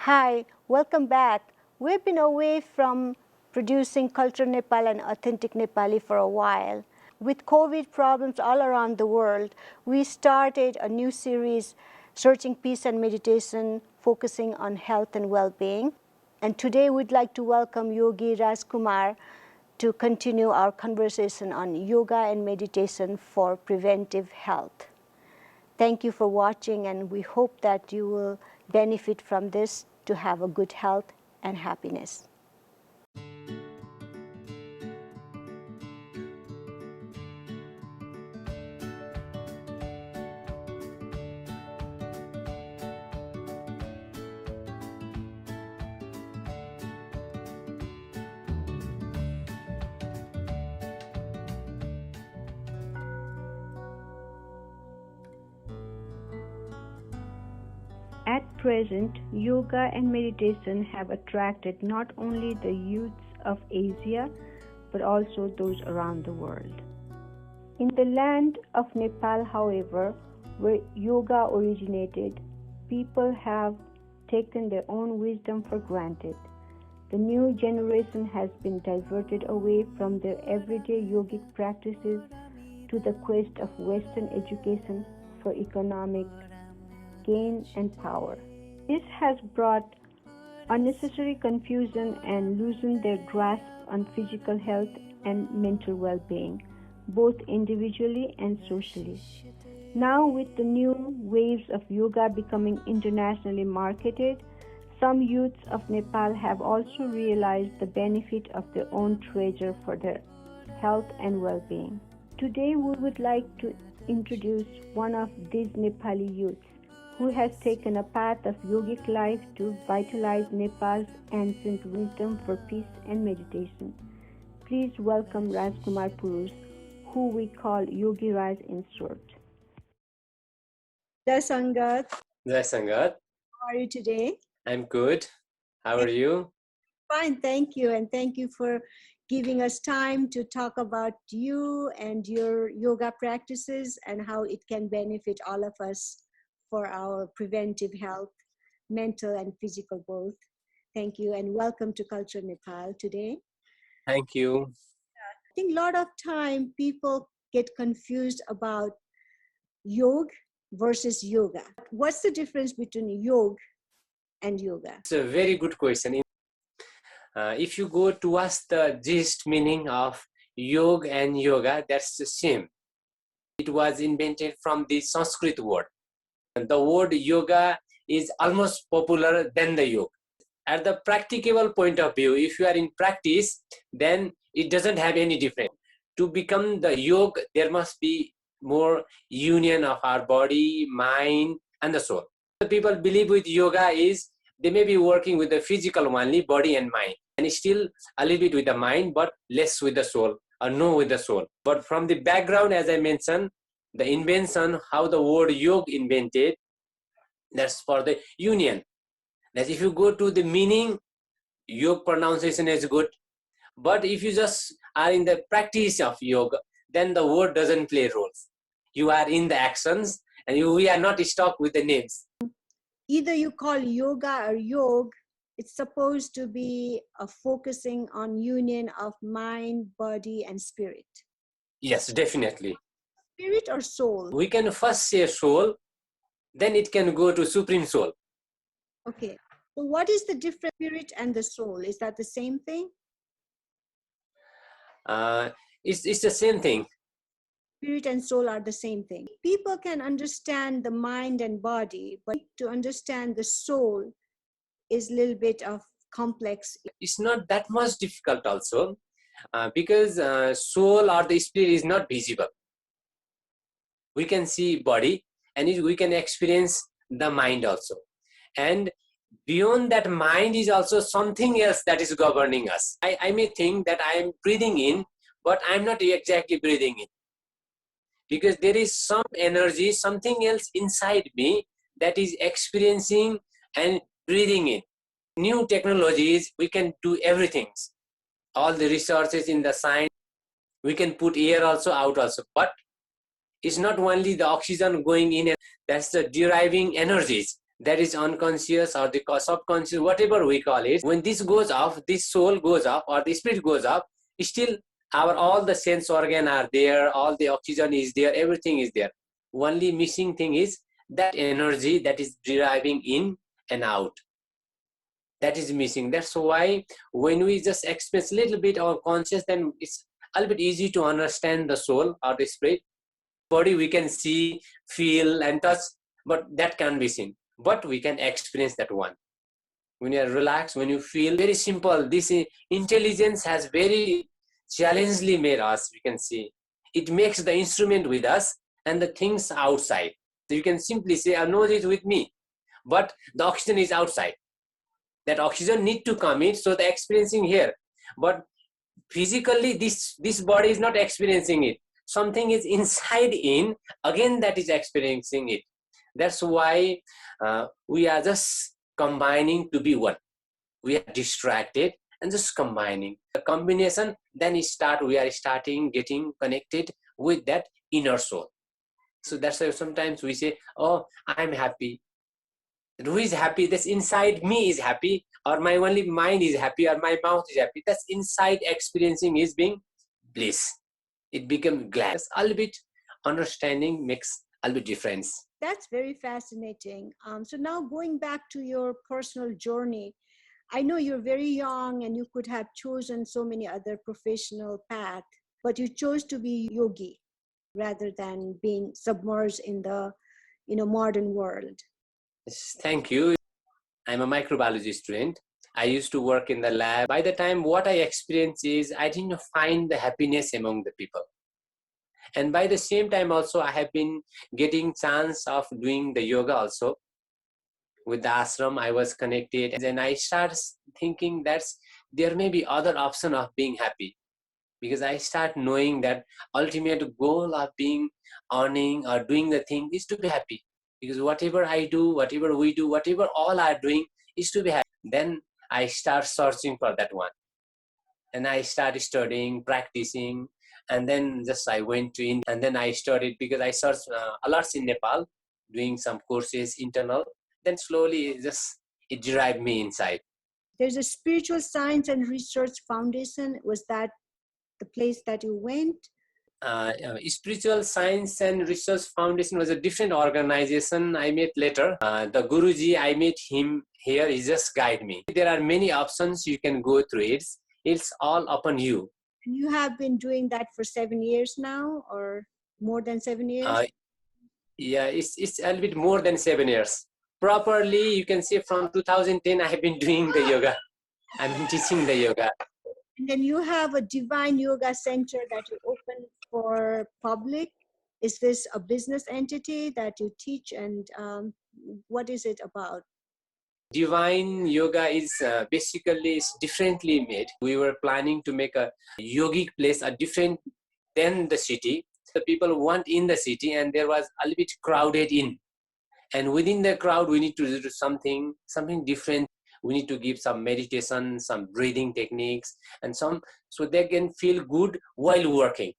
Hi, welcome back. We've been away from producing Culture Nepal and Authentic Nepali for a while. With COVID problems all around the world, we started a new series, Searching Peace and Meditation, focusing on health and well-being. And today we'd like to welcome Yogi Rajkumar to continue our conversation on yoga and meditation for preventive health. Thank you for watching, and we hope that you will benefit from this to have a good health and happiness. At present, yoga and meditation have attracted not only the youths of Asia, but also those around the world. In the land of Nepal, however, where yoga originated, people have taken their own wisdom for granted. The new generation has been diverted away from their everyday yogic practices to the quest of Western education for economic gain and power. This has brought unnecessary confusion and loosened their grasp on physical health and mental well-being, both individually and socially. Now, with the new waves of yoga becoming internationally marketed, some youths of Nepal have also realized the benefit of their own treasure for their health and well-being. Today, we would like to introduce one of these Nepali youths who has taken a path of yogic life to vitalize Nepal's ancient wisdom for peace and meditation. Please welcome Rajkumar Purush, who we call Yogi Raj in short. Jai Sangat. Jai Sangat. How are you today? I'm good. How are you? Fine, thank you. And thank you for giving us time to talk about you and your yoga practices and how it can benefit all of us for our preventive health, mental and physical both. Thank you and welcome to Culture Nepal today. Thank you. I think a lot of time people get confused about yoga versus yoga. What's the difference between yoga and yoga? It's a very good question. If you go towards the gist meaning of yoga and yoga, that's the same. It was invented from the Sanskrit word. The word yoga is almost popular than the yoga. At the practicable point of view, if you are in practice, then it doesn't have any difference. To become the yoga, there must be more union of our body, mind, and the soul. The people believe with yoga is they may be working with the physical only, body and mind, and still a little bit with the mind, but less with the soul, or no with the soul. But from the background, as I mentioned, the invention, how the word yoga invented, that's for the union. That if you go to the meaning, yoga pronunciation is good. But if you just are in the practice of yoga, then the word doesn't play roles. You are in the actions, and we are not stuck with the names. Either you call yoga or yoga, it's supposed to be a focusing on union of mind, body, and spirit. Yes, definitely. Spirit or soul? We can first say soul, then it can go to supreme soul. Okay. So what is the difference, spirit and the soul? Is that the same thing? It's the same thing. Spirit and soul are the same thing. People can understand the mind and body, but to understand the soul is a little bit of complex. It's not that much difficult also, because soul or the spirit is not visible. We can see body and we can experience the mind also. And beyond that mind is also something else that is governing us. I may think that I am breathing in, but I'm not exactly breathing in. Because there is some energy, something else inside me that is experiencing and breathing in. New technologies, we can do everything. All the researches in the science, we can put air also out also. But it's not only the oxygen going in, and that's the deriving energies that is unconscious or the subconscious, whatever we call it, when this goes off, this soul goes up or the spirit goes up, still our all the sense organ are there, all the oxygen is there, everything is there. Only missing thing is that energy that is deriving in and out. That is missing. That's why when we just experience a little bit of conscious, then it's a little bit easy to understand the soul or the spirit. Body we can see, feel and touch, but that can't be seen. But we can experience that one. When you are relaxed, when you feel, very simple. This intelligence has very challengingly made us, we can see. It makes the instrument with us and the things outside. So you can simply say, I know it with me, but the oxygen is outside. That oxygen need to come in, so the experiencing here. But physically, this body is not experiencing it. Something is inside in, again that is experiencing it. That's why we are just combining to be one. We are distracted and just combining. The combination, then we are starting getting connected with that inner soul. So that's why sometimes we say, oh, I'm happy. Who is happy? That's inside me is happy, or my only mind is happy, or my mouth is happy. That's inside experiencing is being bliss. It becomes glad. A little bit understanding makes a little bit difference. That's very fascinating. So now going back to your personal journey, I know you're very young and you could have chosen so many other professional paths, but you chose to be yogi rather than being submerged in the modern world. Yes, thank you. I'm a microbiology student. I used to work in the lab. By the time what I experienced is I didn't find the happiness among the people. And by the same time also I have been getting chance of doing the yoga also. With the ashram I was connected. And then I started thinking that there may be other option of being happy. Because I start knowing that ultimate goal of being earning or doing the thing is to be happy. Because whatever I do, whatever we do, whatever all are doing is to be happy. Then I start searching for that one. And I started studying, practicing, and then just I went to India. And then I studied because I searched a lot in Nepal, doing some courses, internal. Then slowly it derived me inside. There's a Spiritual Science and Research Foundation. Was that the place that you went? Spiritual Science and Research Foundation was a different organization I met later. The Guruji, I met him here, he just guide me. There are many options you can go through it. It's all upon you. And you have been doing that for 7 years now, or more than 7 years? Yeah, it's a little bit more than 7 years. Properly, you can say from 2010, I have been doing the yoga. I've been teaching the yoga. And then you have a Divine Yoga Center that you open for public. Is this a business entity that you teach, and what is it about? Divine Yoga is basically differently made. We were planning to make a yogic place different than the city. The people want in the city, and there was a little bit crowded in. And within the crowd, we need to do something different. We need to give some meditation, some breathing techniques, and so they can feel good while working.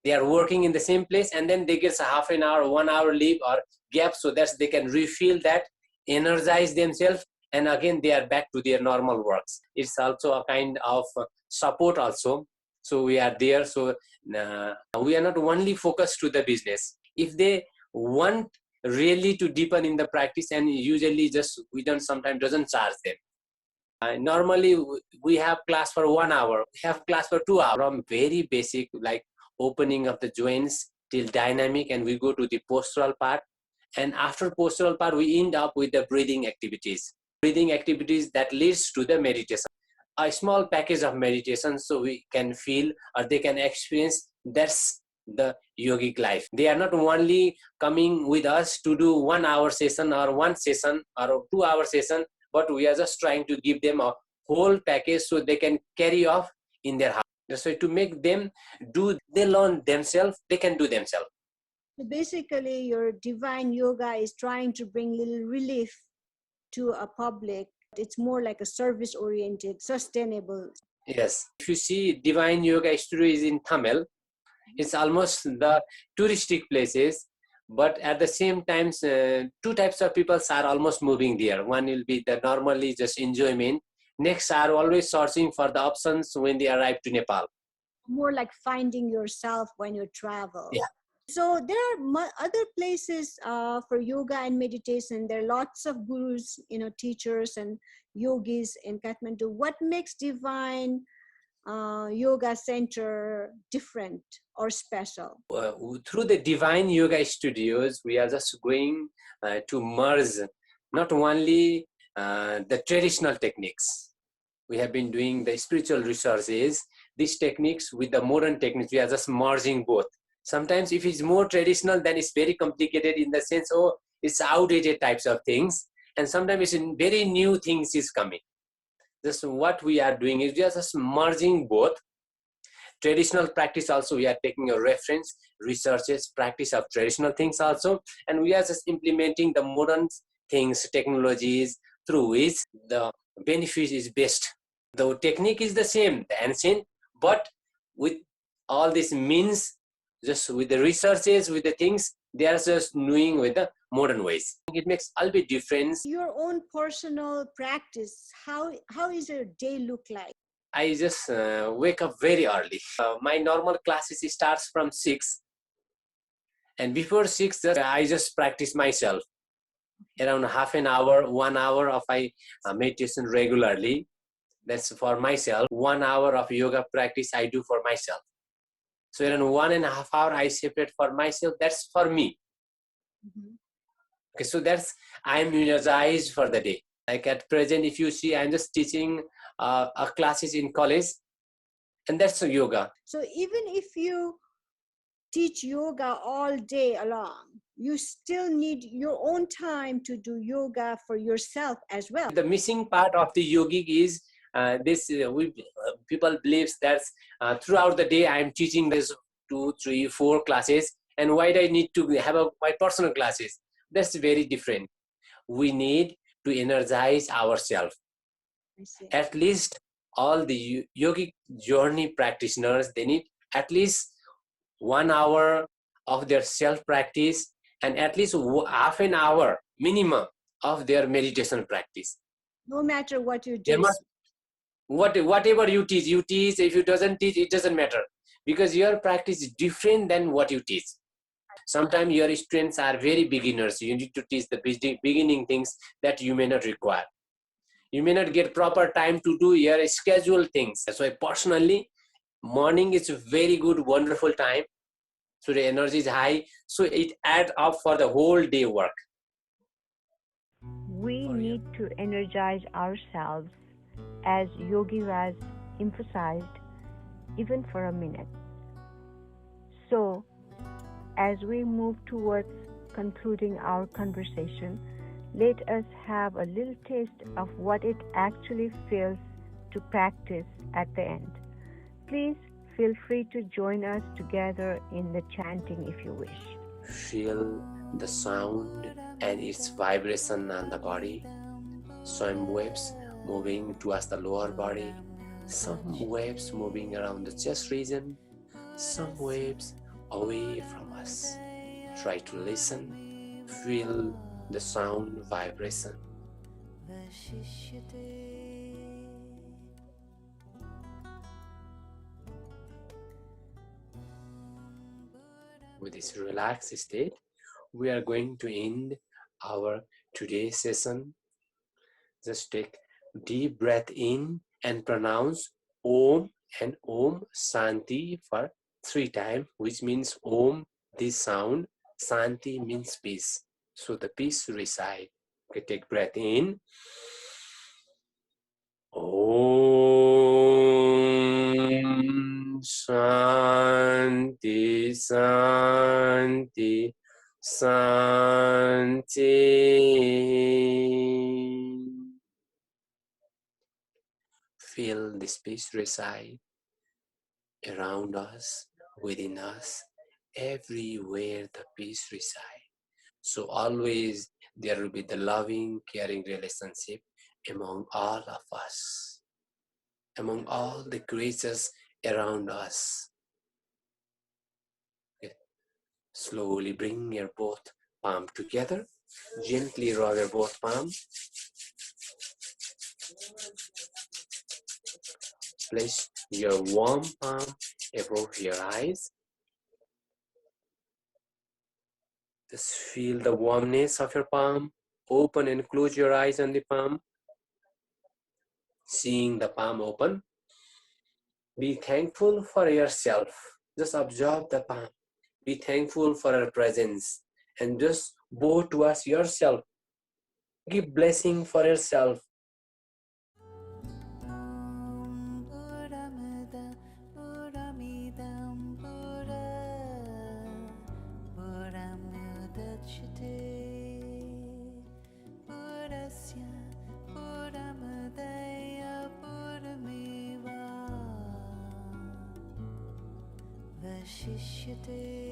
They are working in the same place, and then they get a half an hour, 1 hour leave or gap, so that they can refill that, energize themselves, and again they are back to their normal works. It's also a kind of support also. So we are there. So we are not only focused to the business. If they want really to deepen in the practice, and usually just we don't sometimes doesn't charge them. Normally we have class for 1 hour, we have class for 2 hours, from very basic like opening of the joints till dynamic, and we go to the postural part, and after postural part we end up with the breathing activities that leads to the meditation, a small package of meditation, so we can feel or they can experience that's the yogic life. They are not only coming with us to do 1 hour session or 1 session or 2 hour session, but we are just trying to give them a whole package so they can carry off in their house. So to make them they learn themselves, they can do themselves. So basically your Divine Yoga is trying to bring little relief to a public. It's more like a service oriented, sustainable. Yes. If you see Divine Yoga studio is in Thamel, it's almost the touristic places, But at the same time, two types of people are almost moving there. One will be the normally just enjoyment. Next are always searching for the options when they arrive to Nepal. More like finding yourself when you travel. Yeah. So there are other places for yoga and meditation. There are lots of gurus, teachers and yogis in Kathmandu. What makes Divine Yoga Center different or special? Through the Divine Yoga Studios, we are just going to merge not only the traditional techniques. We have been doing the spiritual researches, these techniques with the modern techniques. We are just merging both. Sometimes if it's more traditional, then it's very complicated in the sense, oh, it's outdated types of things. And sometimes it's very new things is coming. Just what we are doing is we are just merging both. Traditional practice also, we are taking a reference, researches, practice of traditional things also. And we are just implementing the modern things, technologies, through which the benefit is best. The technique is the same, the ancient, but with all these means, just with the researches, with the things, they are just doing with the modern ways. It makes a bit difference. Your own personal practice, how is your day look like? I just wake up very early. My normal classes starts from 6. And before 6, I just practice myself. Around half an hour, 1 hour of meditation regularly. That's for myself. 1 hour of yoga practice I do for myself. So around 1.5 hours I separate for myself. That's for me. Mm-hmm. Okay, so that's, I'm energized for the day. Like at present, if you see, I'm just teaching classes in college, and that's a yoga. So even if you teach yoga all day long, you still need your own time to do yoga for yourself as well. The missing part of the yogic is people believes that throughout the day I'm teaching this 2, 3, 4 classes, and why do I need to have my personal classes? That's very different. We need to energize ourselves. At least all the yogic journey practitioners, they need at least 1 hour of their self practice and at least half an hour minimum of their meditation practice. No matter what you do. Whatever you teach. If you doesn't teach, it doesn't matter, because your practice is different than what you teach. Sometimes your students are very beginners. You need to teach the beginning things that you may not require. You may not get proper time to do your scheduled things. That's why personally, morning is a very good, wonderful time. So the energy is high. So it adds up for the whole day work. We need to energize ourselves, as Yogi Raj emphasized, even for a minute. So, as we move towards concluding our conversation, let us have a little taste of what it actually feels to practice at the end. Please feel free to join us together in the chanting if you wish. Feel the sound and its vibration on the body. Some waves moving towards the lower body, some waves moving around the chest region, some waves away from us. Try to listen, feel the sound vibration. With this relaxed state, we are going to end our today's session. Just take deep breath in and pronounce Om and Om Shanti for 3 times, which means Om, this sound, Shanti means peace. So the peace reside. Okay, take breath in. Om Shanti Shanti Shanti. Feel this peace reside around us, within us, everywhere the peace reside. So always there will be the loving, caring relationship among all of us, among all the creatures around us. Okay. Slowly bring your both palm together. Gently rub your both palms. Place your warm palm above your eyes. Just feel the warmness of your palm. Open and close your eyes on the palm. Seeing the palm open, be thankful for yourself. Just observe the palm. Be thankful for her presence and just bow towards yourself. Give blessing for yourself. Vashishyate